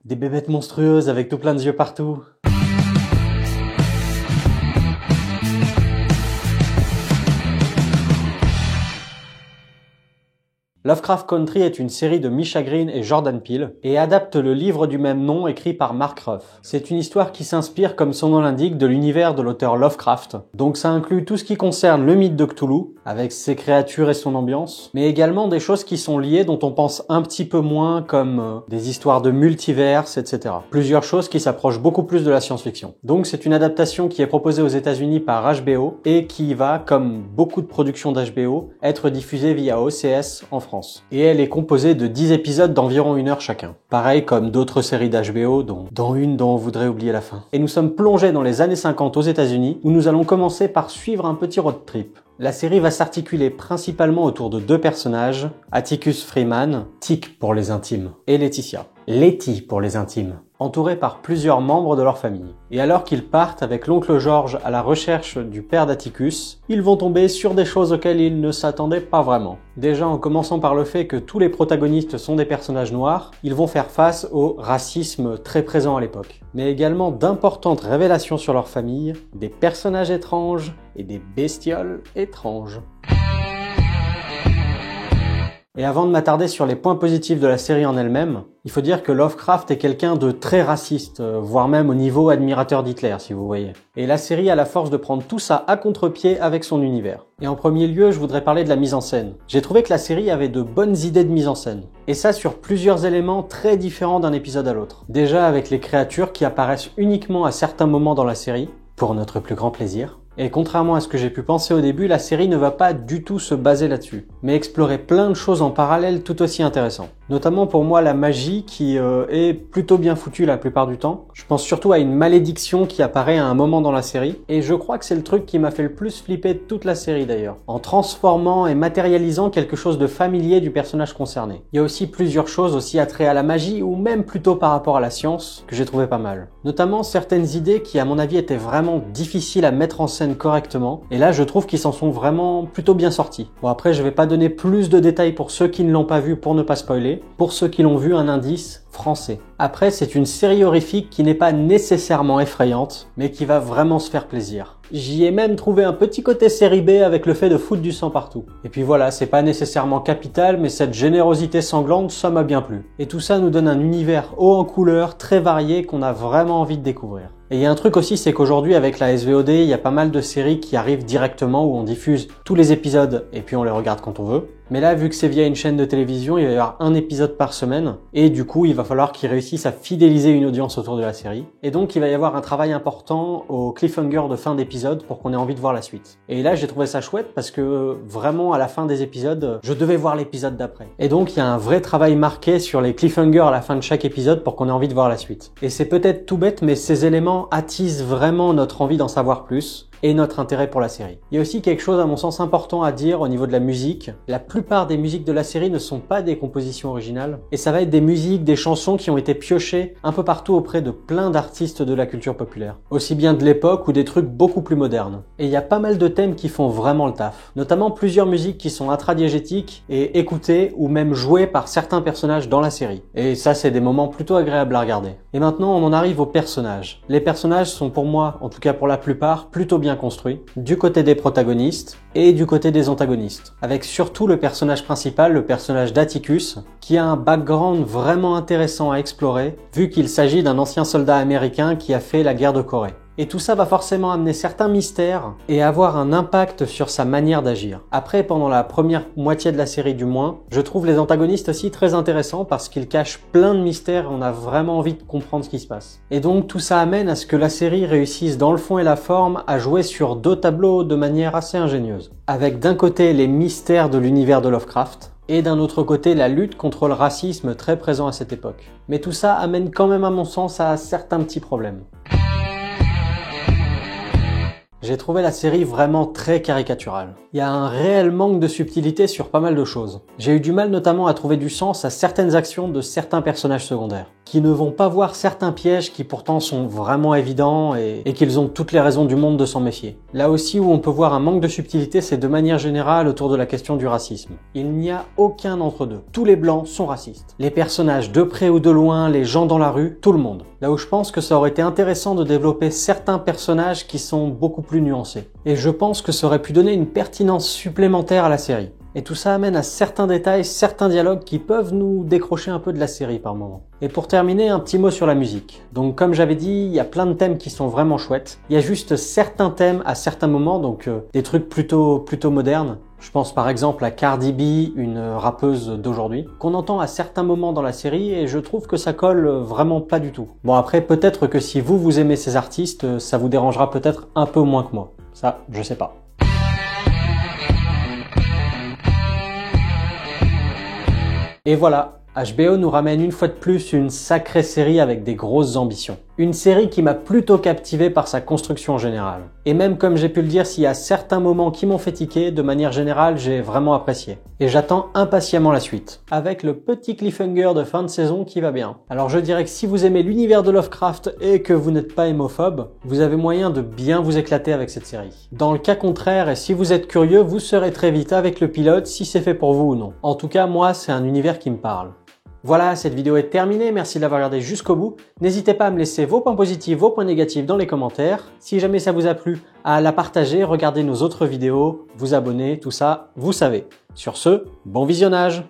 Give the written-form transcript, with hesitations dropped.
Des bébêtes monstrueuses avec tout plein de yeux partout. Lovecraft Country est une série de Misha Green et Jordan Peele et adapte le livre du même nom écrit par Mark Ruff. C'est une histoire qui s'inspire, comme son nom l'indique, de l'univers de l'auteur Lovecraft. Donc ça inclut tout ce qui concerne le mythe de Cthulhu, avec ses créatures et son ambiance, mais également des choses qui sont liées dont on pense un petit peu moins, comme des histoires de multiverse, etc. Plusieurs choses qui s'approchent beaucoup plus de la science-fiction. Donc c'est une adaptation qui est proposée aux États-Unis par HBO et qui va, comme beaucoup de productions d'HBO, être diffusée via OCS en France. Et elle est composée de 10 épisodes d'environ 1 heure chacun. Pareil comme d'autres séries d'HBO, dont on voudrait oublier la fin. Et nous sommes plongés dans les années 50 aux États-Unis, où nous allons commencer par suivre un petit road trip. La série va s'articuler principalement autour de 2 personnages, Atticus Freeman, Tic pour les intimes, et Laetitia, Letty pour les intimes, entourés par plusieurs membres de leur famille. Et alors qu'ils partent avec l'oncle George à la recherche du père d'Atticus, ils vont tomber sur des choses auxquelles ils ne s'attendaient pas vraiment. Déjà en commençant par le fait que tous les protagonistes sont des personnages noirs, ils vont faire face au racisme très présent à l'époque. Mais également d'importantes révélations sur leur famille, des personnages étranges et des bestioles étranges. Et avant de m'attarder sur les points positifs de la série en elle-même, il faut dire que Lovecraft est quelqu'un de très raciste, voire même au niveau admirateur d'Hitler, si vous voyez. Et la série a la force de prendre tout ça à contre-pied avec son univers. Et en premier lieu, je voudrais parler de la mise en scène. J'ai trouvé que la série avait de bonnes idées de mise en scène. Et ça sur plusieurs éléments très différents d'un épisode à l'autre. Déjà avec les créatures qui apparaissent uniquement à certains moments dans la série, pour notre plus grand plaisir. Et contrairement à ce que j'ai pu penser au début, la série ne va pas du tout se baser là-dessus, mais explorer plein de choses en parallèle tout aussi intéressantes. Notamment pour moi la magie qui est plutôt bien foutue la plupart du temps. Je pense surtout à une malédiction qui apparaît à un moment dans la série, et je crois que c'est le truc qui m'a fait le plus flipper de toute la série d'ailleurs, en transformant et matérialisant quelque chose de familier du personnage concerné. Il y a aussi plusieurs choses aussi attrayées à la magie, ou même plutôt par rapport à la science, que j'ai trouvé pas mal. Notamment certaines idées qui à mon avis étaient vraiment difficiles à mettre en scène correctement, et là je trouve qu'ils s'en sont vraiment plutôt bien sortis. Bon après je vais pas donner plus de détails pour ceux qui ne l'ont pas vu pour ne pas spoiler, pour ceux qui l'ont vu un indice français. Après c'est une série horrifique qui n'est pas nécessairement effrayante, mais qui va vraiment se faire plaisir. J'y ai même trouvé un petit côté série B avec le fait de foutre du sang partout. Et puis voilà, c'est pas nécessairement capital, mais cette générosité sanglante, ça m'a bien plu. Et tout ça nous donne un univers haut en couleurs, très varié, qu'on a vraiment envie de découvrir. Et il y a un truc aussi, c'est qu'aujourd'hui avec la SVOD, il y a pas mal de séries qui arrivent directement où on diffuse tous les épisodes et puis on les regarde quand on veut. Mais là, vu que c'est via une chaîne de télévision, il va y avoir un épisode par semaine et du coup, il va falloir qu'ils réussissent à fidéliser une audience autour de la série. Et donc, il va y avoir un travail important au cliffhanger de fin d'épisode pour qu'on ait envie de voir la suite. Et là, j'ai trouvé ça chouette parce que vraiment, à la fin des épisodes, je devais voir l'épisode d'après. Et donc, il y a un vrai travail marqué sur les cliffhangers à la fin de chaque épisode pour qu'on ait envie de voir la suite. Et c'est peut-être tout bête, mais ces éléments attisent vraiment notre envie d'en savoir plus et notre intérêt pour la série. Il y a aussi quelque chose à mon sens important à dire au niveau de la musique. La plupart des musiques de la série ne sont pas des compositions originales et ça va être des musiques, des chansons qui ont été piochées un peu partout auprès de plein d'artistes de la culture populaire. Aussi bien de l'époque ou des trucs beaucoup plus modernes. Et il y a pas mal de thèmes qui font vraiment le taf. Notamment plusieurs musiques qui sont intradiégétiques et écoutées ou même jouées par certains personnages dans la série. Et ça c'est des moments plutôt agréables à regarder. Et maintenant on en arrive aux personnages. Les personnages sont pour moi, en tout cas pour la plupart, plutôt bien construit, du côté des protagonistes et du côté des antagonistes, avec surtout le personnage principal, le personnage d'Atticus, qui a un background vraiment intéressant à explorer, vu qu'il s'agit d'un ancien soldat américain qui a fait la guerre de Corée. Et tout ça va forcément amener certains mystères et avoir un impact sur sa manière d'agir. Après, pendant la première moitié de la série du moins, je trouve les antagonistes aussi très intéressants parce qu'ils cachent plein de mystères et on a vraiment envie de comprendre ce qui se passe. Et donc tout ça amène à ce que la série réussisse dans le fond et la forme à jouer sur 2 tableaux de manière assez ingénieuse. Avec d'un côté les mystères de l'univers de Lovecraft, et d'un autre côté la lutte contre le racisme très présent à cette époque. Mais tout ça amène quand même à mon sens à certains petits problèmes. J'ai trouvé la série vraiment très caricaturale. Il y a un réel manque de subtilité sur pas mal de choses. J'ai eu du mal notamment à trouver du sens à certaines actions de certains personnages secondaires, qui ne vont pas voir certains pièges qui pourtant sont vraiment évidents et qu'ils ont toutes les raisons du monde de s'en méfier. Là aussi où on peut voir un manque de subtilité, c'est de manière générale autour de la question du racisme. Il n'y a aucun d'entre deux. Tous les blancs sont racistes. Les personnages de près ou de loin, les gens dans la rue, tout le monde. Là où je pense que ça aurait été intéressant de développer certains personnages qui sont beaucoup plus nuancés. Et je pense que ça aurait pu donner une pertinence supplémentaire à la série. Et tout ça amène à certains détails, certains dialogues qui peuvent nous décrocher un peu de la série par moment. Et pour terminer, un petit mot sur la musique. Donc comme j'avais dit, il y a plein de thèmes qui sont vraiment chouettes. Il y a juste certains thèmes à certains moments, donc des trucs plutôt modernes. Je pense par exemple à Cardi B, une rappeuse d'aujourd'hui, qu'on entend à certains moments dans la série et je trouve que ça colle vraiment pas du tout. Bon après, peut-être que si vous aimez ces artistes, ça vous dérangera peut-être un peu moins que moi. Ça, je sais pas. Et voilà, HBO nous ramène une fois de plus une sacrée série avec des grosses ambitions. Une série qui m'a plutôt captivé par sa construction générale. Et même comme j'ai pu le dire, s'il y a certains moments qui m'ont fait tiquer, de manière générale, j'ai vraiment apprécié. Et j'attends impatiemment la suite, avec le petit cliffhanger de fin de saison qui va bien. Alors je dirais que si vous aimez l'univers de Lovecraft et que vous n'êtes pas hémophobe, vous avez moyen de bien vous éclater avec cette série. Dans le cas contraire, et si vous êtes curieux, vous saurez très vite avec le pilote si c'est fait pour vous ou non. En tout cas, moi, c'est un univers qui me parle. Voilà, cette vidéo est terminée, merci de l'avoir regardée jusqu'au bout. N'hésitez pas à me laisser vos points positifs, vos points négatifs dans les commentaires. Si jamais ça vous a plu, à la partager, regarder nos autres vidéos, vous abonner, tout ça, vous savez. Sur ce, bon visionnage!